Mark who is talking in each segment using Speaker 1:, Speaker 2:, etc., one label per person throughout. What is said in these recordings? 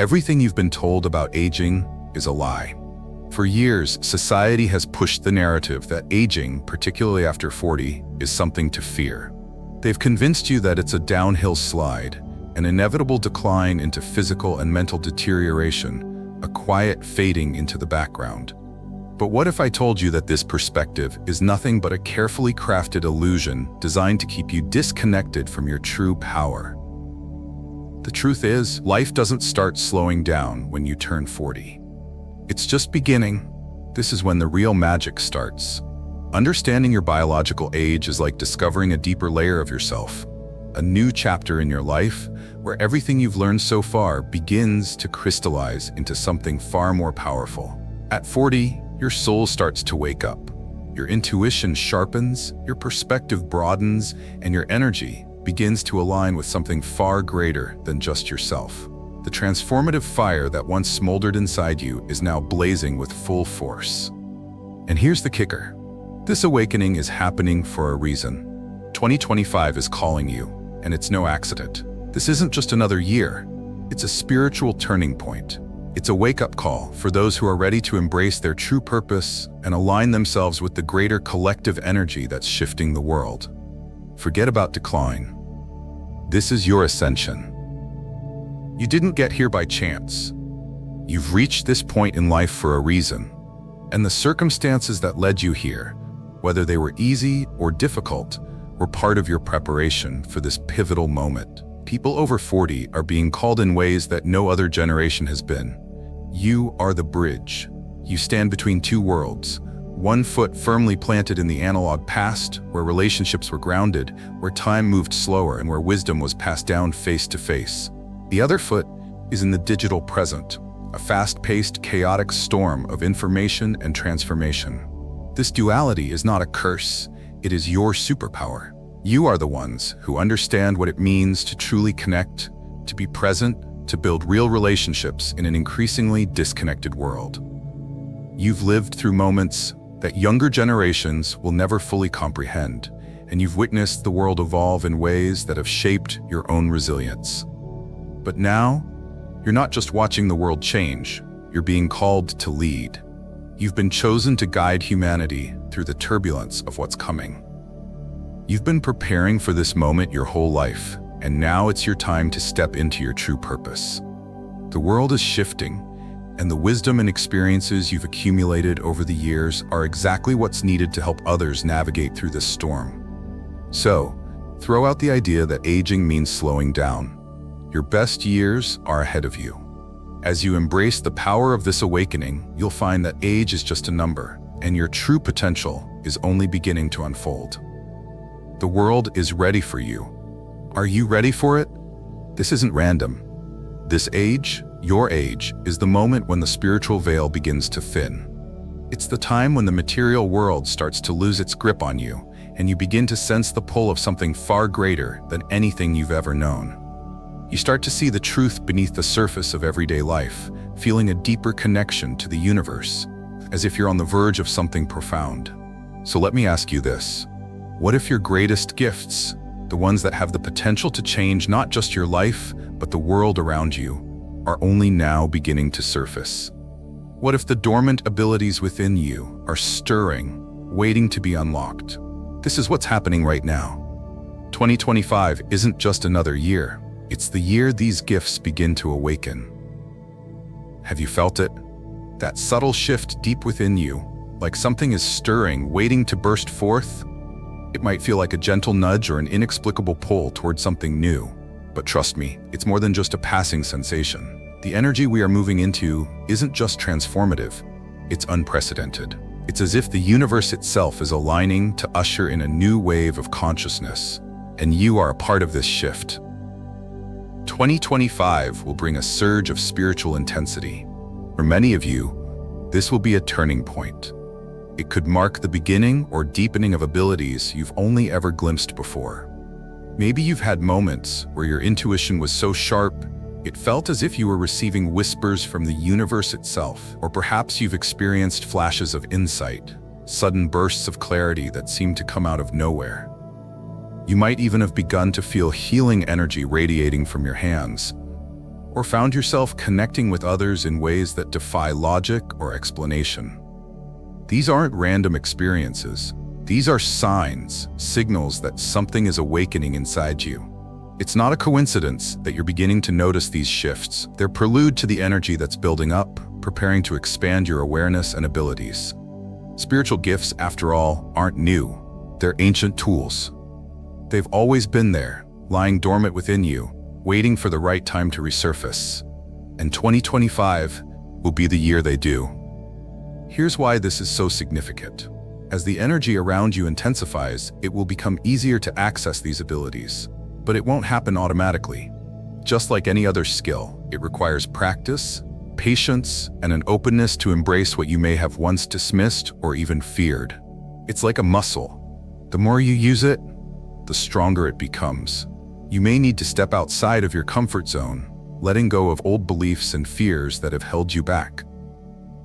Speaker 1: Everything you've been told about aging is a lie. For years, society has pushed the narrative that aging, particularly after 40, is something to fear. They've convinced you that it's a downhill slide, an inevitable decline into physical and mental deterioration, a quiet fading into the background. But what if I told you that this perspective is nothing but a carefully crafted illusion designed to keep you disconnected from your true power? The truth is, life doesn't start slowing down when you turn 40. It's just beginning. This is when the real magic starts. Understanding your biological age is like discovering a deeper layer of yourself, a new chapter in your life where everything you've learned so far begins to crystallize into something far more powerful. At 40, your soul starts to wake up. Your intuition sharpens, your perspective broadens, and your energy begins to align with something far greater than just yourself. The transformative fire that once smoldered inside you is now blazing with full force. And here's the kicker. This awakening is happening for a reason. 2025 is calling you, and it's no accident. This isn't just another year. It's a spiritual turning point. It's a wake-up call for those who are ready to embrace their true purpose and align themselves with the greater collective energy that's shifting the world. Forget about decline. This is your ascension. You didn't get here by chance. You've reached this point in life for a reason. And the circumstances that led you here, whether they were easy or difficult, were part of your preparation for this pivotal moment. People over 40 are being called in ways that no other generation has been. You are the bridge. You stand between two worlds. One foot firmly planted in the analog past, where relationships were grounded, where time moved slower, and where wisdom was passed down face to face. The other foot is in the digital present, a fast-paced, chaotic storm of information and transformation. This duality is not a curse, it is your superpower. You are the ones who understand what it means to truly connect, to be present, to build real relationships in an increasingly disconnected world. You've lived through moments that younger generations will never fully comprehend, and you've witnessed the world evolve in ways that have shaped your own resilience. But now, you're not just watching the world change, you're being called to lead. You've been chosen to guide humanity through the turbulence of what's coming. You've been preparing for this moment your whole life, and now it's your time to step into your true purpose. The world is shifting, and the wisdom and experiences you've accumulated over the years are exactly what's needed to help others navigate through this storm. So, throw out the idea that aging means slowing down. Your best years are ahead of you. As you embrace the power of this awakening, you'll find that age is just a number, and your true potential is only beginning to unfold. The world is ready for you. Are you ready for it? This isn't random. This age, your age, is the moment when the spiritual veil begins to thin. It's the time when the material world starts to lose its grip on you, and you begin to sense the pull of something far greater than anything you've ever known. You start to see the truth beneath the surface of everyday life, feeling a deeper connection to the universe, as if you're on the verge of something profound. So let me ask you this. What if your greatest gifts, the ones that have the potential to change not just your life, but the world around you, are only now beginning to surface? What if the dormant abilities within you are stirring, waiting to be unlocked? This is what's happening right now. 2025 isn't just another year. It's the year these gifts begin to awaken. Have you felt it? That subtle shift deep within you, like something is stirring, waiting to burst forth? It might feel like a gentle nudge or an inexplicable pull towards something new. But trust me, it's more than just a passing sensation. The energy we are moving into isn't just transformative, it's unprecedented. It's as if the universe itself is aligning to usher in a new wave of consciousness, and you are a part of this shift. 2025 will bring a surge of spiritual intensity. For many of you, this will be a turning point. It could mark the beginning or deepening of abilities you've only ever glimpsed before. Maybe you've had moments where your intuition was so sharp, it felt as if you were receiving whispers from the universe itself. Or perhaps you've experienced flashes of insight, sudden bursts of clarity that seem to come out of nowhere. You might even have begun to feel healing energy radiating from your hands. or found yourself connecting with others in ways that defy logic or explanation. These aren't random experiences. These are signs, signals that something is awakening inside you. It's not a coincidence that you're beginning to notice these shifts. They're prelude to the energy that's building up, preparing to expand your awareness and abilities. Spiritual gifts, after all, aren't new. They're ancient tools. They've always been there, lying dormant within you, waiting for the right time to resurface. And 2025 will be the year they do. Here's why this is so significant. As the energy around you intensifies, it will become easier to access these abilities. But it won't happen automatically. Just like any other skill, it requires practice, patience, and an openness to embrace what you may have once dismissed or even feared. It's like a muscle. The more you use it, the stronger it becomes. You may need to step outside of your comfort zone, letting go of old beliefs and fears that have held you back.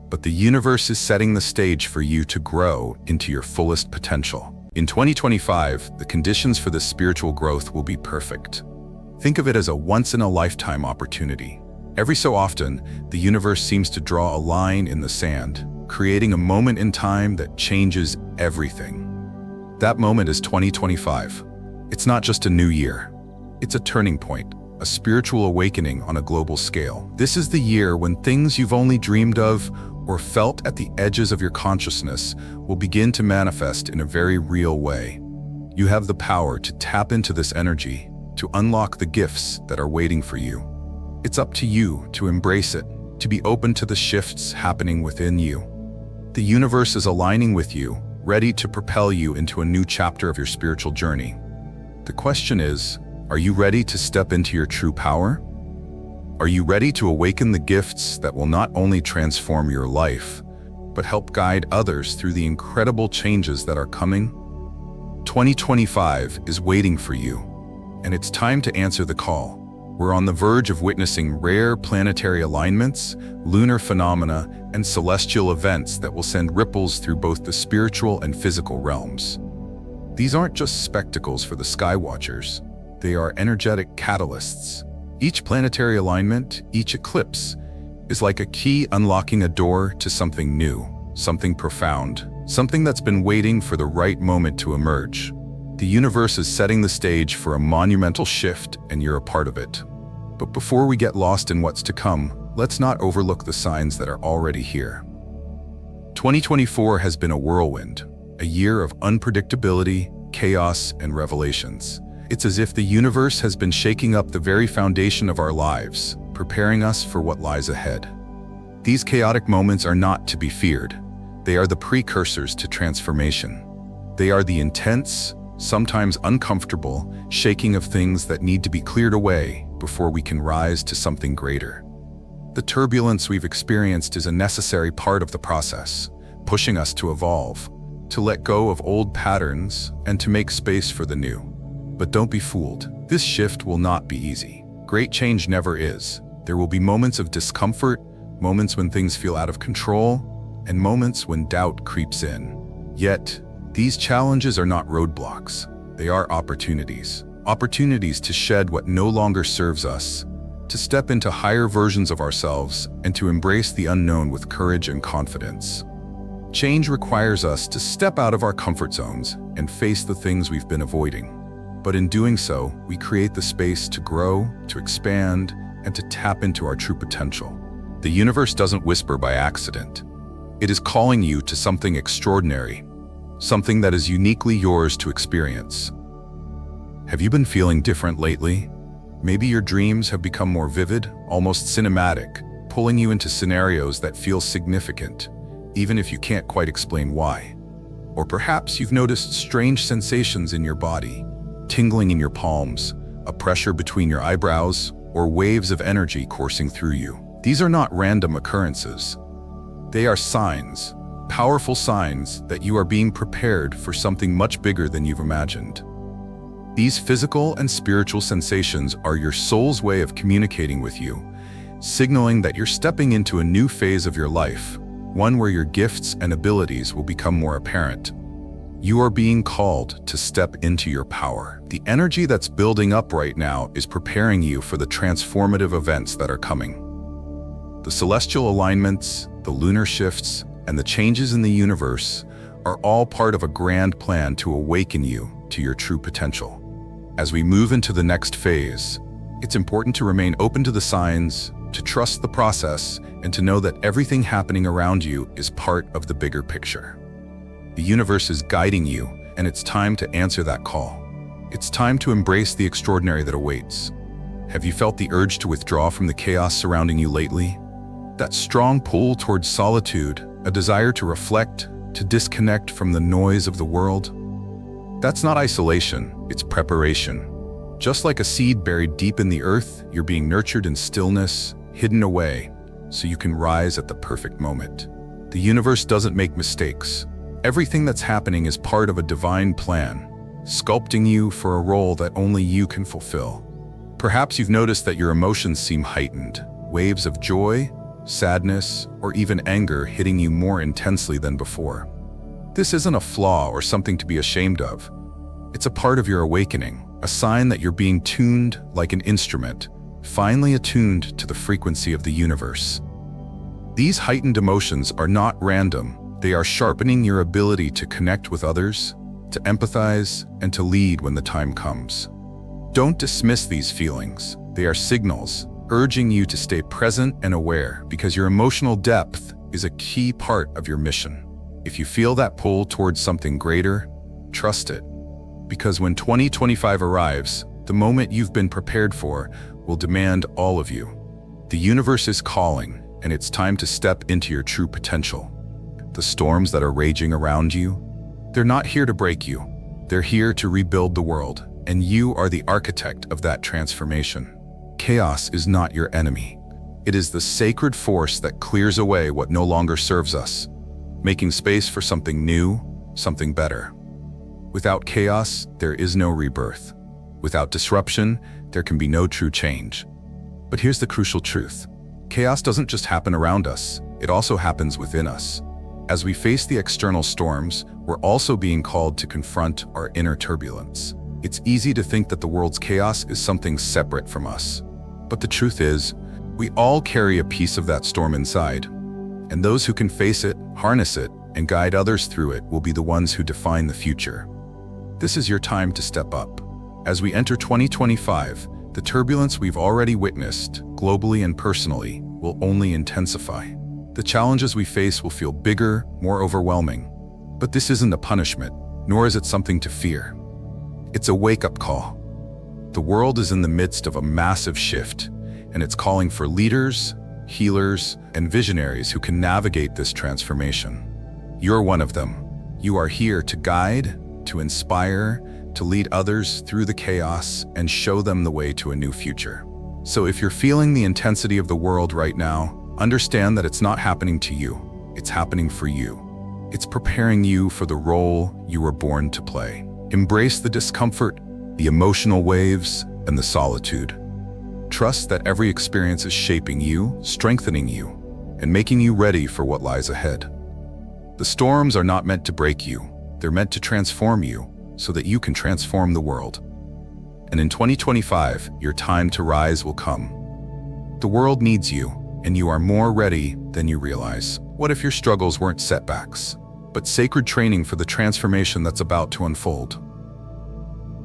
Speaker 1: But the universe is setting the stage for you to grow into your fullest potential. In 2025, the conditions for this spiritual growth will be perfect. Think of it as a once-in-a-lifetime opportunity. Every so often, the universe seems to draw a line in the sand, creating a moment in time that changes everything. That moment is 2025. It's not just a new year. It's a turning point, a spiritual awakening on a global scale. This is the year when things you've only dreamed of or felt at the edges of your consciousness will begin to manifest in a very real way. You have the power to tap into this energy, to unlock the gifts that are waiting for you. It's up to you to embrace it, to be open to the shifts happening within you. The universe is aligning with you, ready to propel you into a new chapter of your spiritual journey. The question is, are you ready to step into your true power? Are you ready to awaken the gifts that will not only transform your life, but help guide others through the incredible changes that are coming? 2025 is waiting for you, and it's time to answer the call. We're on the verge of witnessing rare planetary alignments, lunar phenomena, and celestial events that will send ripples through both the spiritual and physical realms. These aren't just spectacles for the sky watchers. They are energetic catalysts. Each planetary alignment, each eclipse, is like a key unlocking a door to something new, something profound, something that's been waiting for the right moment to emerge. The universe is setting the stage for a monumental shift, and you're a part of it. But before we get lost in what's to come, let's not overlook the signs that are already here. 2024 has been a whirlwind, a year of unpredictability, chaos, and revelations. It's as if the universe has been shaking up the very foundation of our lives, preparing us for what lies ahead. These chaotic moments are not to be feared. They are the precursors to transformation. They are the intense, sometimes uncomfortable, shaking of things that need to be cleared away before we can rise to something greater. The turbulence we've experienced is a necessary part of the process, pushing us to evolve, to let go of old patterns, and to make space for the new. But don't be fooled. This shift will not be easy. Great change never is. There will be moments of discomfort, moments when things feel out of control, and moments when doubt creeps in. Yet, these challenges are not roadblocks. They are opportunities. Opportunities to shed what no longer serves us, to step into higher versions of ourselves, and to embrace the unknown with courage and confidence. Change requires us to step out of our comfort zones and face the things we've been avoiding. But in doing so, we create the space to grow, to expand, and to tap into our true potential. The universe doesn't whisper by accident. It is calling you to something extraordinary, something that is uniquely yours to experience. Have you been feeling different lately? Maybe your dreams have become more vivid, almost cinematic, pulling you into scenarios that feel significant, even if you can't quite explain why. Or perhaps you've noticed strange sensations in your body, tingling in your palms, a pressure between your eyebrows, or waves of energy coursing through you. These are not random occurrences. They are signs, powerful signs that you are being prepared for something much bigger than you've imagined. These physical and spiritual sensations are your soul's way of communicating with you, signaling that you're stepping into a new phase of your life, one where your gifts and abilities will become more apparent. You are being called to step into your power. The energy that's building up right now is preparing you for the transformative events that are coming. The celestial alignments, the lunar shifts, and the changes in the universe are all part of a grand plan to awaken you to your true potential. As we move into the next phase, it's important to remain open to the signs, to trust the process, and to know that everything happening around you is part of the bigger picture. The universe is guiding you, and it's time to answer that call. It's time to embrace the extraordinary that awaits. Have you felt the urge to withdraw from the chaos surrounding you lately? That strong pull towards solitude, a desire to reflect, to disconnect from the noise of the world? That's not isolation, it's preparation. Just like a seed buried deep in the earth, you're being nurtured in stillness, hidden away, so you can rise at the perfect moment. The universe doesn't make mistakes. Everything that's happening is part of a divine plan, sculpting you for a role that only you can fulfill. Perhaps you've noticed that your emotions seem heightened, waves of joy, sadness, or even anger hitting you more intensely than before. This isn't a flaw or something to be ashamed of. It's a part of your awakening, a sign that you're being tuned like an instrument, finely attuned to the frequency of the universe. These heightened emotions are not random. They are sharpening your ability to connect with others, to empathize, and to lead when the time comes. Don't dismiss these feelings. They are signals, urging you to stay present and aware, because your emotional depth is a key part of your mission. If you feel that pull towards something greater, trust it. Because when 2025 arrives, the moment you've been prepared for will demand all of you. The universe is calling, and it's time to step into your true potential. The storms that are raging around you, they're not here to break you. They're here to rebuild the world, and you are the architect of that transformation. Chaos is not your enemy. It is the sacred force that clears away what no longer serves us, making space for something new, something better. Without chaos, there is no rebirth. Without disruption, there can be no true change. But here's the crucial truth. Chaos doesn't just happen around us, it also happens within us. As we face the external storms, we're also being called to confront our inner turbulence. It's easy to think that the world's chaos is something separate from us. But the truth is, we all carry a piece of that storm inside. And those who can face it, harness it, and guide others through it will be the ones who define the future. This is your time to step up. As we enter 2025, the turbulence we've already witnessed, globally and personally, will only intensify. The challenges we face will feel bigger, more overwhelming. But this isn't a punishment, nor is it something to fear. It's a wake-up call. The world is in the midst of a massive shift, and it's calling for leaders, healers, and visionaries who can navigate this transformation. You're one of them. You are here to guide, to inspire, to lead others through the chaos and show them the way to a new future. So if you're feeling the intensity of the world right now, understand that it's not happening to you, it's happening for you. It's preparing you for the role you were born to play. Embrace the discomfort, the emotional waves, and the solitude. Trust that every experience is shaping you, strengthening you, and making you ready for what lies ahead. The storms are not meant to break you, they're meant to transform you so that you can transform the world. And in 2025, your time to rise will come. The world needs you, and you are more ready than you realize. What if your struggles weren't setbacks, but sacred training for the transformation that's about to unfold?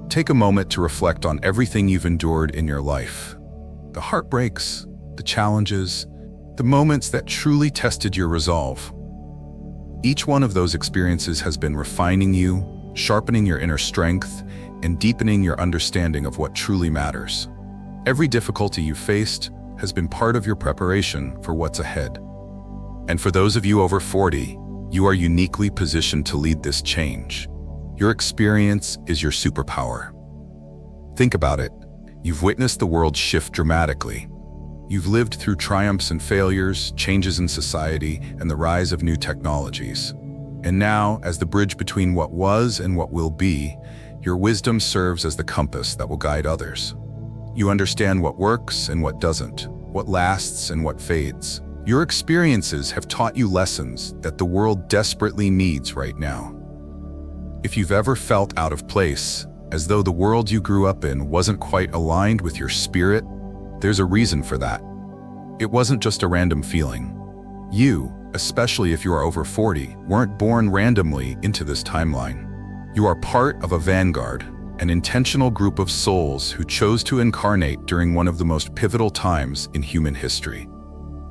Speaker 1: Take a moment to reflect on everything you've endured in your life. The heartbreaks, the challenges, the moments that truly tested your resolve. Each one of those experiences has been refining you, sharpening your inner strength, and deepening your understanding of what truly matters. Every difficulty you faced has been part of your preparation for what's ahead. And for those of you over 40, you are uniquely positioned to lead this change. Your experience is your superpower. Think about it. You've witnessed the world shift dramatically. You've lived through triumphs and failures, changes in society, and the rise of new technologies. And now, as the bridge between what was and what will be, your wisdom serves as the compass that will guide others. You understand what works and what doesn't, what lasts and what fades. Your experiences have taught you lessons that the world desperately needs right now. If you've ever felt out of place, as though the world you grew up in wasn't quite aligned with your spirit, there's a reason for that. It wasn't just a random feeling. You, especially if you are over 40, weren't born randomly into this timeline. You are part of a vanguard, an intentional group of souls who chose to incarnate during one of the most pivotal times in human history.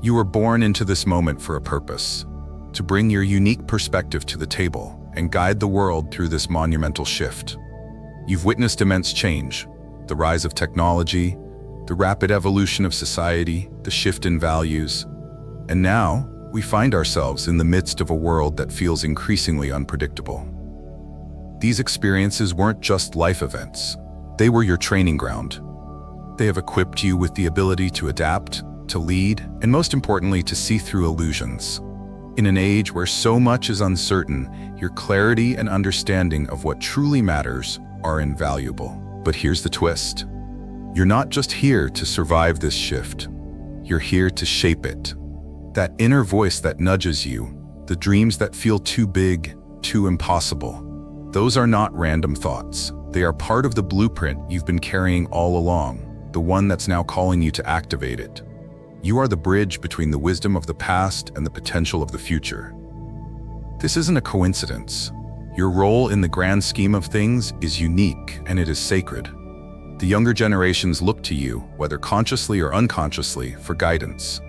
Speaker 1: You were born into this moment for a purpose, to bring your unique perspective to the table and guide the world through this monumental shift. You've witnessed immense change, the rise of technology, the rapid evolution of society, the shift in values, and now we find ourselves in the midst of a world that feels increasingly unpredictable. These experiences weren't just life events, they were your training ground. They have equipped you with the ability to adapt, to lead, and most importantly, to see through illusions. In an age where so much is uncertain, your clarity and understanding of what truly matters are invaluable. But here's the twist. You're not just here to survive this shift. You're here to shape it. That inner voice that nudges you, the dreams that feel too big, too impossible, those are not random thoughts. They are part of the blueprint you've been carrying all along, the one that's now calling you to activate it. You are the bridge between the wisdom of the past and the potential of the future. This isn't a coincidence. Your role in the grand scheme of things is unique and it is sacred. The younger generations look to you, whether consciously or unconsciously, for guidance.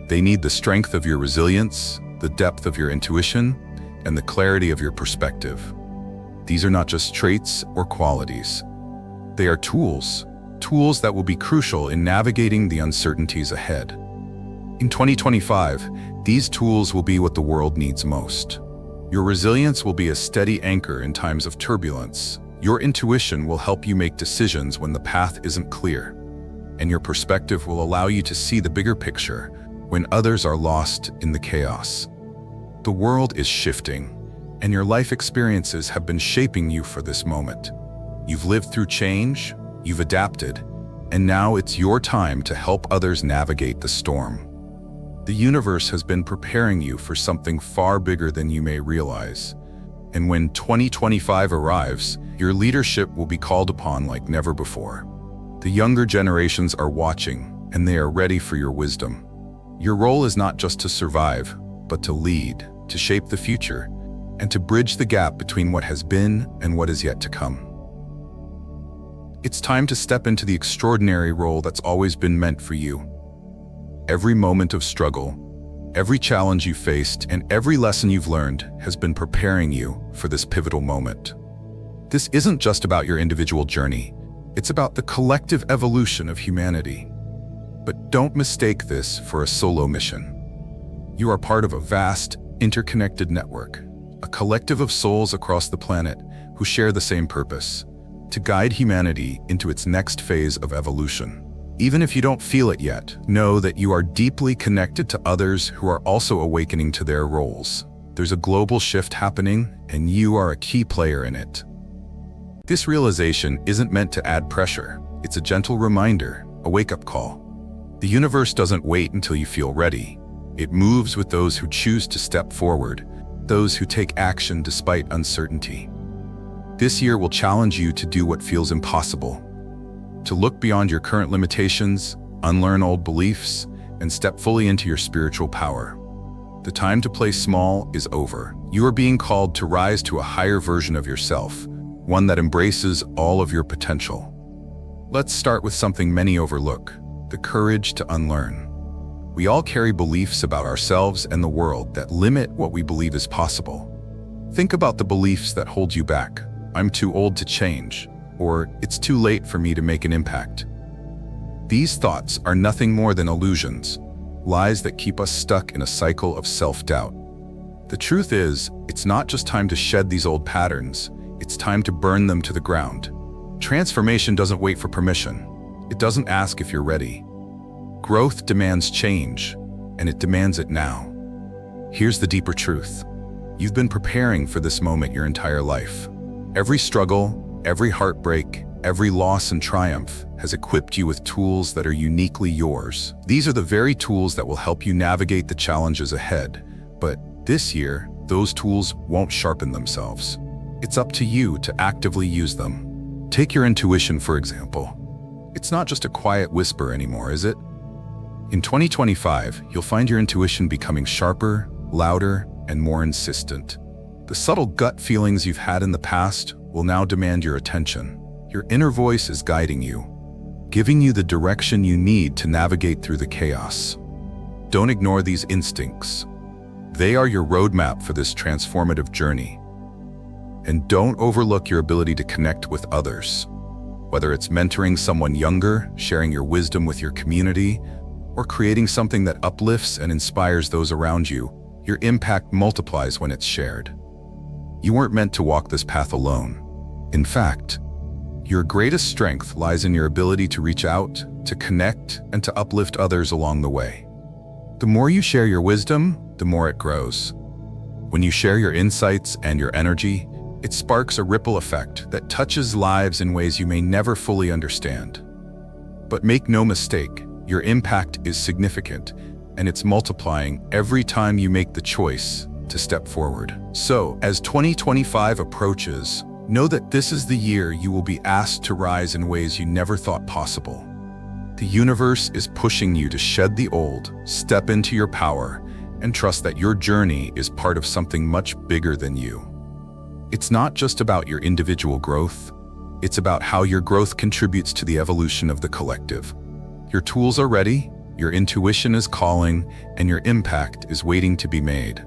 Speaker 1: They need the strength of your resilience, the depth of your intuition, and the clarity of your perspective. These are not just traits or qualities. They are tools that will be crucial in navigating the uncertainties ahead. In 2025, these tools will be what the world needs most. Your resilience will be a steady anchor in times of turbulence. Your intuition will help you make decisions when the path isn't clear. And your perspective will allow you to see the bigger picture when others are lost in the chaos. The world is shifting, and your life experiences have been shaping you for this moment. You've lived through change, you've adapted, and now it's your time to help others navigate the storm. The universe has been preparing you for something far bigger than you may realize. And when 2025 arrives, your leadership will be called upon like never before. The younger generations are watching, and they are ready for your wisdom. Your role is not just to survive, but to lead, to shape the future, and to bridge the gap between what has been and what is yet to come. It's time to step into the extraordinary role that's always been meant for you. Every moment of struggle, every challenge you faced, and every lesson you've learned has been preparing you for this pivotal moment. This isn't just about your individual journey, it's about the collective evolution of humanity. But don't mistake this for a solo mission. You are part of a vast, interconnected network, a collective of souls across the planet who share the same purpose: to guide humanity into its next phase of evolution. Even if you don't feel it yet, know that you are deeply connected to others who are also awakening to their roles. There's a global shift happening, and you are a key player in it. This realization isn't meant to add pressure. It's a gentle reminder, a wake-up call. The universe doesn't wait until you feel ready. It moves with those who choose to step forward, those who take action despite uncertainty. This year will challenge you to do what feels impossible, to look beyond your current limitations, unlearn old beliefs, and step fully into your spiritual power. The time to play small is over. You are being called to rise to a higher version of yourself, one that embraces all of your potential. Let's start with something many overlook: the courage to unlearn. We all carry beliefs about ourselves and the world that limit what we believe is possible. Think about the beliefs that hold you back. I'm too old to change, or it's too late for me to make an impact. These thoughts are nothing more than illusions, lies that keep us stuck in a cycle of self-doubt. The truth is, it's not just time to shed these old patterns, it's time to burn them to the ground. Transformation doesn't wait for permission. It doesn't ask if you're ready. Growth demands change, and it demands it now. Here's the deeper truth. You've been preparing for this moment your entire life. Every struggle, every heartbreak, every loss and triumph has equipped you with tools that are uniquely yours. These are the very tools that will help you navigate the challenges ahead. But this year, those tools won't sharpen themselves. It's up to you to actively use them. Take your intuition, for example. It's not just a quiet whisper anymore, is it? In 2025, you'll find your intuition becoming sharper, louder, and more insistent. The subtle gut feelings you've had in the past will now demand your attention. Your inner voice is guiding you, giving you the direction you need to navigate through the chaos. Don't ignore these instincts. They are your roadmap for this transformative journey. And don't overlook your ability to connect with others. Whether it's mentoring someone younger, sharing your wisdom with your community, or creating something that uplifts and inspires those around you, your impact multiplies when it's shared. You weren't meant to walk this path alone. In fact, your greatest strength lies in your ability to reach out, to connect, and to uplift others along the way. The more you share your wisdom, the more it grows. When you share your insights and your energy, it sparks a ripple effect that touches lives in ways you may never fully understand. But make no mistake, your impact is significant, and it's multiplying every time you make the choice to step forward. So, as 2025 approaches, know that this is the year you will be asked to rise in ways you never thought possible. The universe is pushing you to shed the old, step into your power, and trust that your journey is part of something much bigger than you. It's not just about your individual growth, it's about how your growth contributes to the evolution of the collective. Your tools are ready, your intuition is calling, and your impact is waiting to be made.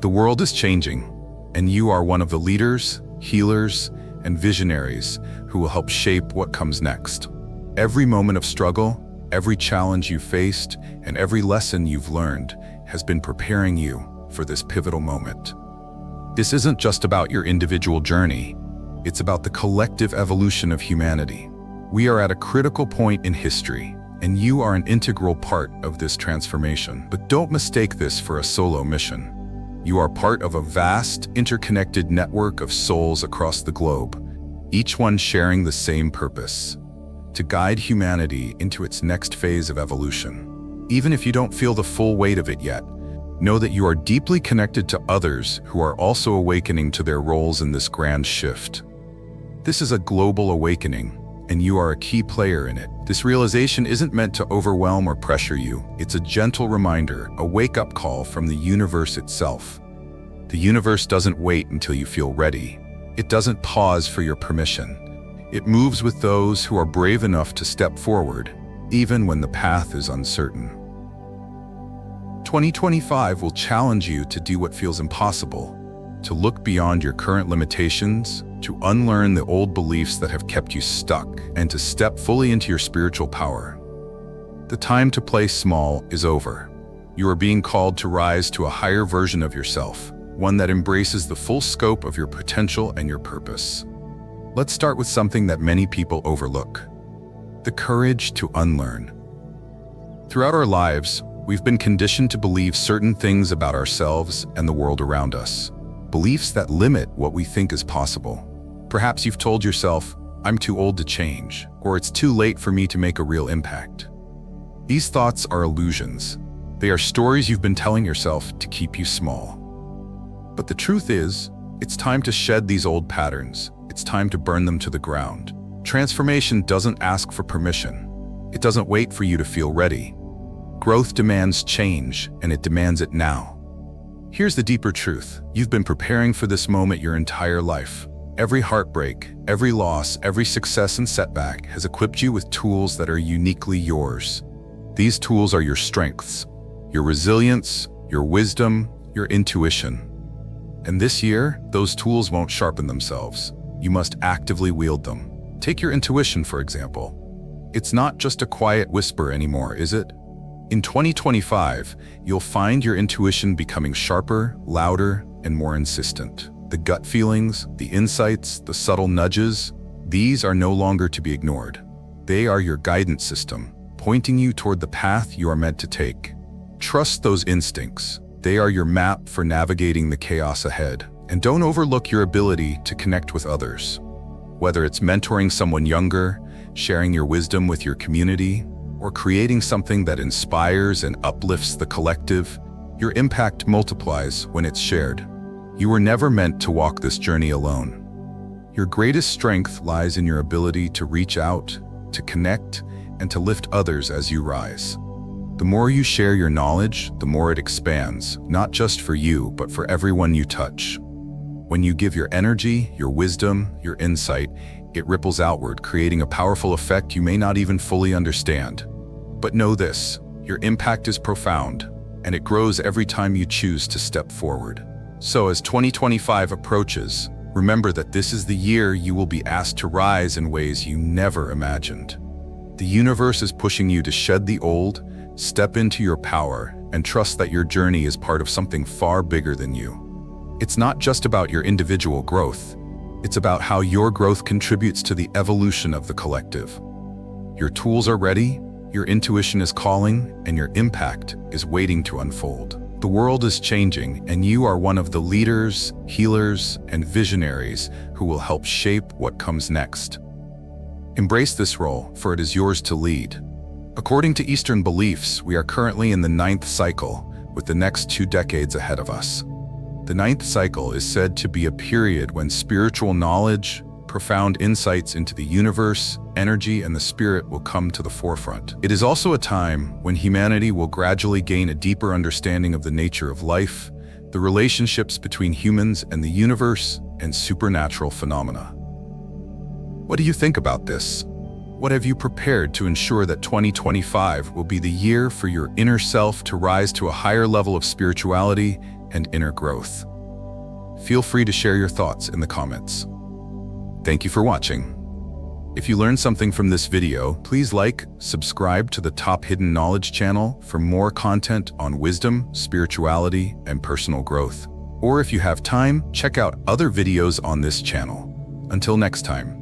Speaker 1: The world is changing, and you are one of the leaders, healers, and visionaries who will help shape what comes next. Every moment of struggle, every challenge you faced, and every lesson you've learned has been preparing you for this pivotal moment. This isn't just about your individual journey, it's about the collective evolution of humanity. We are at a critical point in history, and you are an integral part of this transformation. But don't mistake this for a solo mission. You are part of a vast, interconnected network of souls across the globe, each one sharing the same purpose: to guide humanity into its next phase of evolution. Even if you don't feel the full weight of it yet, know that you are deeply connected to others who are also awakening to their roles in this grand shift. This is a global awakening, and you are a key player in it. This realization isn't meant to overwhelm or pressure you. It's a gentle reminder, a wake-up call from the universe itself. The universe doesn't wait until you feel ready. It doesn't pause for your permission. It moves with those who are brave enough to step forward, even when the path is uncertain. 2025 will challenge you to do what feels impossible, to look beyond your current limitations, to unlearn the old beliefs that have kept you stuck, and to step fully into your spiritual power. The time to play small is over. You are being called to rise to a higher version of yourself, one that embraces the full scope of your potential and your purpose. Let's start with something that many people overlook: the courage to unlearn. Throughout our lives, we've been conditioned to believe certain things about ourselves and the world around us, beliefs that limit what we think is possible. Perhaps you've told yourself, "I'm too old to change," or "It's too late for me to make a real impact." These thoughts are illusions. They are stories you've been telling yourself to keep you small. But the truth is, it's time to shed these old patterns. It's time to burn them to the ground. Transformation doesn't ask for permission. It doesn't wait for you to feel ready. Growth demands change, and it demands it now. Here's the deeper truth. You've been preparing for this moment your entire life. Every heartbreak, every loss, every success and setback has equipped you with tools that are uniquely yours. These tools are your strengths, your resilience, your wisdom, your intuition. And this year, those tools won't sharpen themselves. You must actively wield them. Take your intuition, for example. It's not just a quiet whisper anymore, is it? In 2025, you'll find your intuition becoming sharper, louder, and more insistent. The gut feelings, the insights, the subtle nudges, these are no longer to be ignored. They are your guidance system, pointing you toward the path you are meant to take. Trust those instincts. They are your map for navigating the chaos ahead. And don't overlook your ability to connect with others. Whether it's mentoring someone younger, sharing your wisdom with your community, or creating something that inspires and uplifts the collective, your impact multiplies when it's shared. You were never meant to walk this journey alone. Your greatest strength lies in your ability to reach out, to connect, and to lift others as you rise. The more you share your knowledge, the more it expands, not just for you, but for everyone you touch. When you give your energy, your wisdom, your insight, it ripples outward, creating a powerful effect you may not even fully understand. But know this, your impact is profound, and it grows every time you choose to step forward. So as 2025 approaches, remember that this is the year you will be asked to rise in ways you never imagined. The universe is pushing you to shed the old, step into your power, and trust that your journey is part of something far bigger than you. It's not just about your individual growth. It's about how your growth contributes to the evolution of the collective. Your tools are ready, your intuition is calling, and your impact is waiting to unfold. The world is changing, and you are one of the leaders, healers, and visionaries who will help shape what comes next. Embrace this role, for it is yours to lead. According to Eastern beliefs, we are currently in the 9th cycle, with the next 2 decades ahead of us. The 9th cycle is said to be a period when spiritual knowledge, profound insights into the universe, energy, and the spirit will come to the forefront. It is also a time when humanity will gradually gain a deeper understanding of the nature of life, the relationships between humans and the universe, and supernatural phenomena. What do you think about this? What have you prepared to ensure that 2025 will be the year for your inner self to rise to a higher level of spirituality and inner growth? Feel free to share your thoughts in the comments. Thank you for watching. If you learned something from this video, please subscribe to the Top Hidden Knowledge channel for more content on wisdom, spirituality, and personal growth. Or if you have time, check out other videos on this channel. Until next time.